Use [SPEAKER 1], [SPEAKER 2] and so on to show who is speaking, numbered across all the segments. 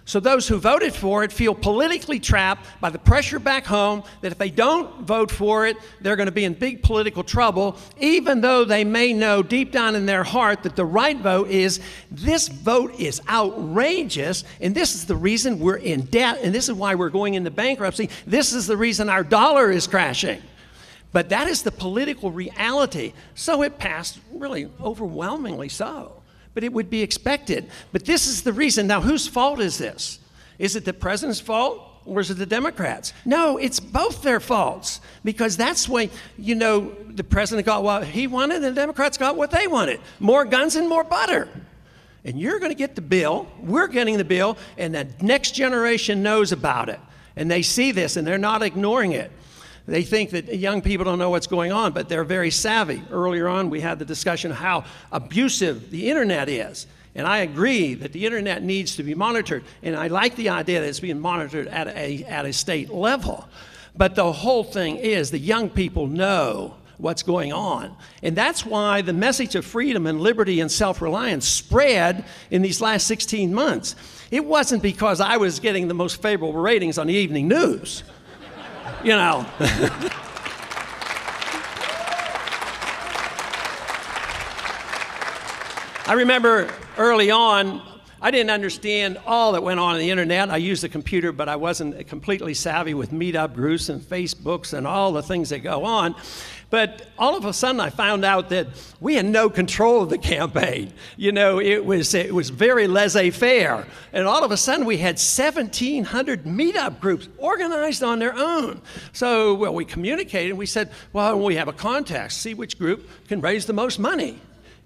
[SPEAKER 1] So those who voted for it feel politically trapped by the pressure back home that if they don't vote for it, they're going to be in big political trouble, even though they may know deep down in their heart that the right vote is, this vote is outrageous, and this is the reason we're in debt, and this is why we're going into bankruptcy. This is the reason our dollar is crashing. But that is the political reality. So it passed really overwhelmingly so. But it would be expected. But this is the reason. Now, whose fault is this? Is it the president's fault or is it the Democrats? No, it's both their faults, because that's why, you know, the president got what he wanted and the Democrats got what they wanted. More guns and more butter. And you're going to get the bill, we're getting the bill, and the next generation knows about it. And they see this and they're not ignoring it. They think that young people don't know what's going on, but they're very savvy. Earlier on, we had the discussion of how abusive the internet is. And I agree that the internet needs to be monitored. And I like the idea that it's being monitored at a state level. But the whole thing is the young people know what's going on. And that's why the message of freedom and liberty and self-reliance spread in these last 16 months. It wasn't because I was getting the most favorable ratings on the evening news. You know. I remember early on, I didn't understand all that went on the internet. I used the computer, but I wasn't completely savvy with meetup groups and Facebooks and all the things that go on. But all of a sudden, I found out that we had no control of the campaign. You know, it was very laissez-faire. And all of a sudden, we had 1,700 meetup groups organized on their own. So, well, we communicated, and we said, well, we have a contest, see which group can raise the most money.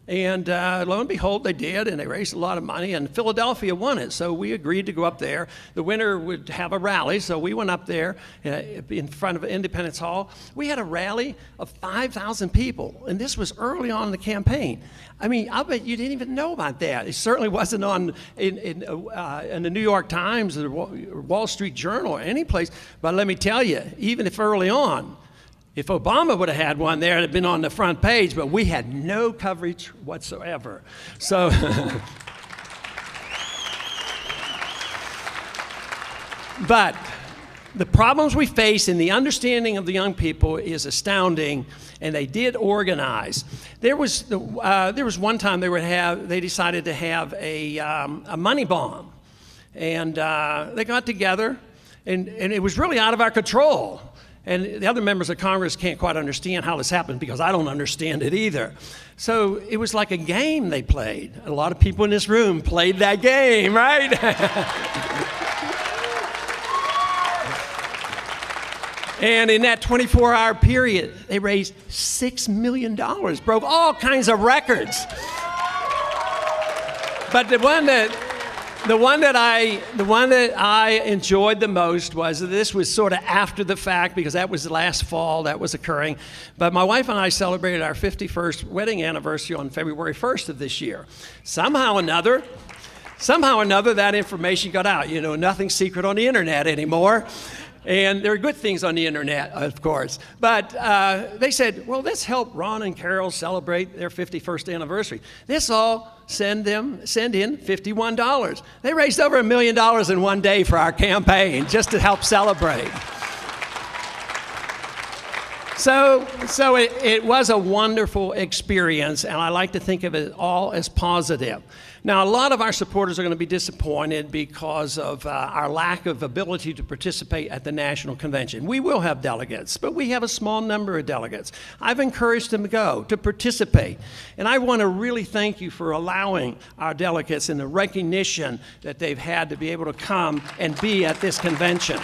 [SPEAKER 1] And lo and behold, they did, and they raised a lot of money, and Philadelphia won it. So we agreed to go up there. The winner would have a rally, so we went up there in front of Independence Hall. We had a rally of 5,000 people, and this was early on in the campaign. I mean, I bet you didn't even know about that. It certainly wasn't on in the New York Times or Wall Street Journal or any place. But let me tell you, even if early on, if Obama would have had one there, it had been on the front page, but we had no coverage whatsoever. So, but the problems we face in the understanding of the young people is astounding, and they did organize. There was one time they decided to have a money bomb, and they got together, and it was really out of our control. And the other members of Congress can't quite understand how this happened, because I don't understand it either. So it was like a game they played. A lot of people in this room played that game, right? And in that 24-hour period, they raised $6 million, broke all kinds of records. But the one that I enjoyed the most was that this was sort of after the fact, because that was the last fall that was occurring. But my wife and I celebrated our 51st wedding anniversary on February 1st of this year. Somehow or another, that information got out. You know, nothing's secret on the internet anymore. And there are good things on the internet, of course. But they said, well, let's help Ron and Carol celebrate their 51st anniversary. Let's all send in $51. They raised over $1 million in one day for our campaign just to help celebrate. So it was a wonderful experience, and I like to think of it all as positive. Now, a lot of our supporters are going to be disappointed because of our lack of ability to participate at the National Convention. We will have delegates, but we have a small number of delegates. I've encouraged them to go, to participate. And I want to really thank you for allowing our delegates and the recognition that they've had to be able to come and be at this convention.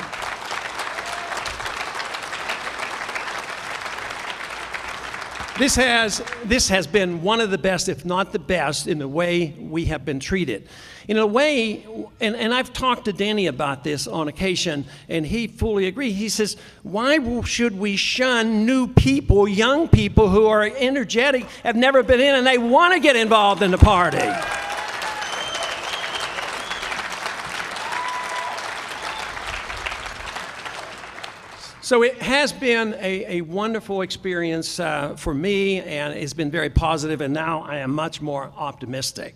[SPEAKER 1] This has been one of the best, if not the best, in the way we have been treated. In a way, and I've talked to Danny about this on occasion, and he fully agrees. He says, why should we shun new people, young people who are energetic, have never been in, and they want to get involved in the party? So it has been a wonderful experience for me, and it's been very positive, and now I am much more optimistic.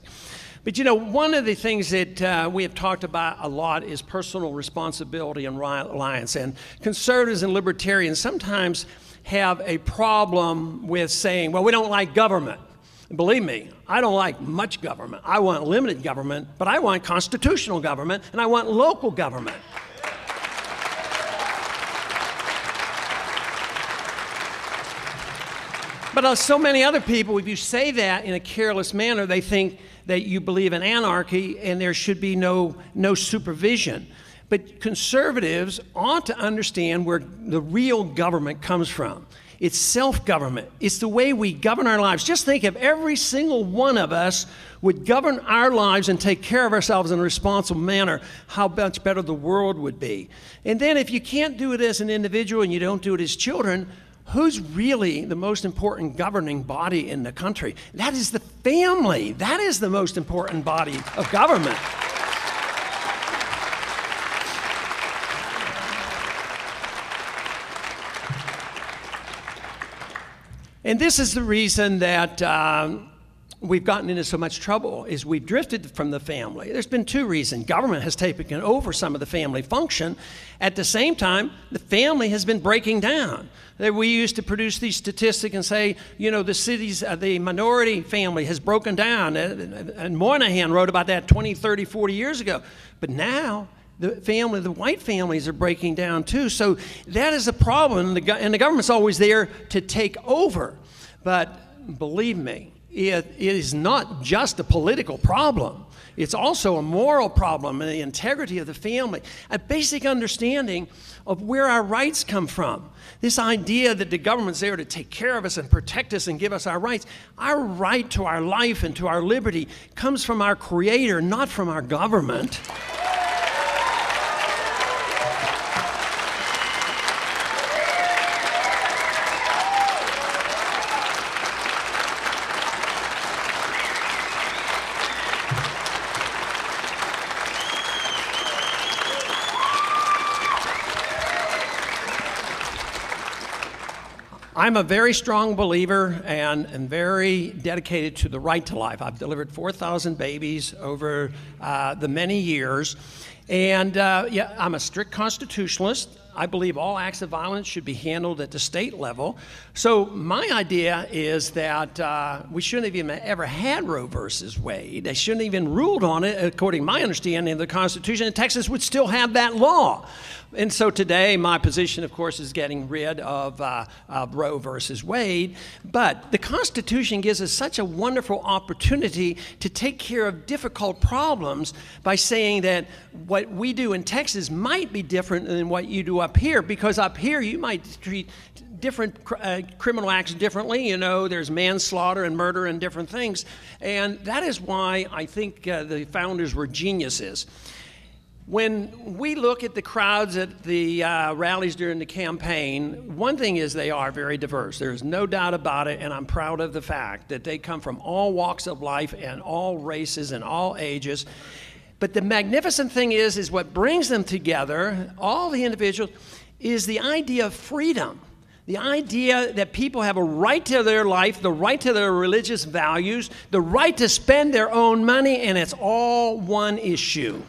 [SPEAKER 1] But you know, one of the things that we have talked about a lot is personal responsibility and reliance. And conservatives and libertarians sometimes have a problem with saying, well, we don't like government. And believe me, I don't like much government. I want limited government, but I want constitutional government, and I want local government. But so many other people, if you say that in a careless manner, they think that you believe in anarchy and there should be no supervision. But conservatives ought to understand where the real government comes from. It's self-government. It's the way we govern our lives. Just think if every single one of us would govern our lives and take care of ourselves in a responsible manner, how much better the world would be. And then if you can't do it as an individual and you don't do it as children, who's really the most important governing body in the country? That is the family. That is the most important body of government. And this is the reason that we've gotten into so much trouble, is we've drifted from the family. There's been two reasons. Government has taken over some of the family function. At the same time, the family has been breaking down. We used to produce these statistics and say, you know, the minority family has broken down. And Moynihan wrote about that 20, 30, 40 years ago. But now, the white families are breaking down too. So that is a problem, and the government's always there to take over. But believe me, it is not just a political problem. It's also a moral problem, and the integrity of the family, a basic understanding of where our rights come from. This idea that the government's there to take care of us and protect us and give us our rights. Our right to our life and to our liberty comes from our Creator, not from our government. I'm a very strong believer and very dedicated to the right to life. I've delivered 4,000 babies over the many years. And yeah, I'm a strict constitutionalist. I believe all acts of violence should be handled at the state level. So my idea is that we shouldn't have even ever had Roe versus Wade. They shouldn't have even ruled on it, according to my understanding of the Constitution, and Texas would still have that law. And so today, my position, of course, is getting rid of Roe versus Wade. But the Constitution gives us such a wonderful opportunity to take care of difficult problems by saying that what we do in Texas might be different than what you do up here, because up here you might treat different criminal acts differently. You know, there's manslaughter and murder and different things. And that is why I think the founders were geniuses. When we look at the crowds at the rallies during the campaign, one thing is they are very diverse. There's no doubt about it, and I'm proud of the fact that they come from all walks of life and all races and all ages. But the magnificent thing is what brings them together, all the individuals, is the idea of freedom. The idea that people have a right to their life, the right to their religious values, the right to spend their own money, and it's all one issue.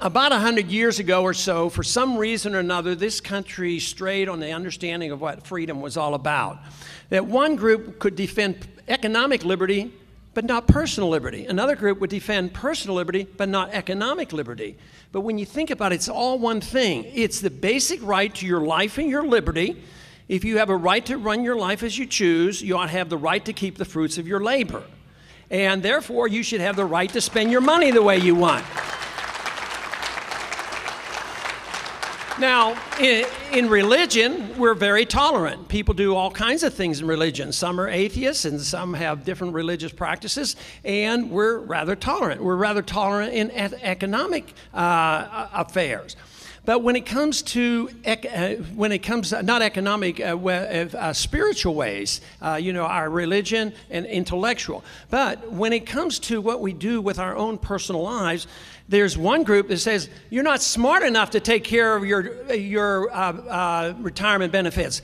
[SPEAKER 1] About 100 years ago or so, for some reason or another, this country strayed on the understanding of what freedom was all about. That one group could defend economic liberty, but not personal liberty. Another group would defend personal liberty, but not economic liberty. But when you think about it, it's all one thing. It's the basic right to your life and your liberty. If you have a right to run your life as you choose, you ought to have the right to keep the fruits of your labor. And therefore, you should have the right to spend your money the way you want. Now, in religion, we're very tolerant. People do all kinds of things in religion. Some are atheists and some have different religious practices, and we're rather tolerant. We're rather tolerant in economic affairs. But when it comes to not economic, spiritual ways, our religion and intellectual. But when it comes to what we do with our own personal lives, there's one group that says you're not smart enough to take care of your retirement benefits.